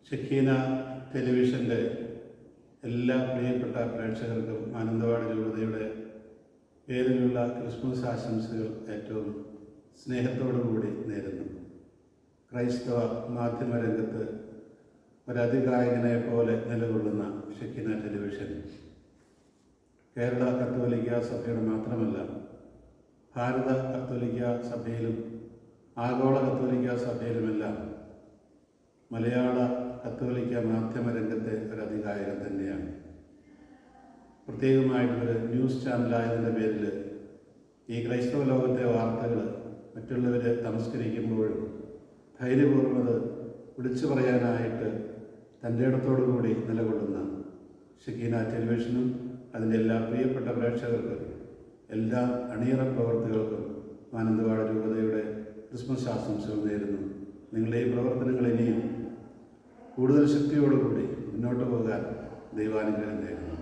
ഷെക്കീന ടെലിവിഷൻ്റെ എല്ലാ പ്രിയപ്പെട്ട പ്രേക്ഷകർക്കും മാനന്തവാടി രൂപതയുടെ പേരിലുള്ള ക്രിസ്മസ് ആശംസകൾ ഏറ്റവും സ്നേഹത്തോടുകൂടി നേരുന്നു. ക്രൈസ്തവ മാധ്യമരംഗത്ത് ഒരതികായകനെ പോലെ നിലകൊള്ളുന്ന ഷെക്കീന ടെലിവിഷൻ കേരള കത്തോലിക്ക സഭയുടെ മാത്രമല്ല, ഭാരത കത്തോലിക്ക സഭയിലും ആഗോള കത്തോലിക്ക സഭയിലുമെല്ലാം മലയാള കത്തോലിക്ക മാധ്യമരംഗത്തെ ഒരധികായകൻ തന്നെയാണ്. പ്രത്യേകമായിട്ടൊരു ന്യൂസ് ചാനലായതിൻ്റെ പേരിൽ ഈ ക്രൈസ്തവ ലോകത്തെ വാർത്തകൾ മറ്റുള്ളവർ തമസ്കരിക്കുമ്പോഴും ധൈര്യപൂർവ്വം അത് വിളിച്ചു പറയാനായിട്ട് തൻ്റെ ഇടത്തോടുകൂടി നിലകൊള്ളുന്ന ഷെക്കീന ടെലിവിഷനും അതിൻ്റെ എല്ലാ പ്രിയപ്പെട്ട പ്രേക്ഷകർക്കും എല്ലാ അണിയറ പ്രവർത്തകർക്കും മാനന്തവാടി രൂപതയുടെ ക്രിസ്മസ് ആശംസകൾ നേരുന്നു. നിങ്ങളുടെ ഈ പ്രവർത്തനങ്ങൾ ഇനിയും കൂടുതൽ ശക്തിയോടുകൂടി മുന്നോട്ട് പോകാൻ ദൈവാനുഗ്രഹം നേരുന്നു.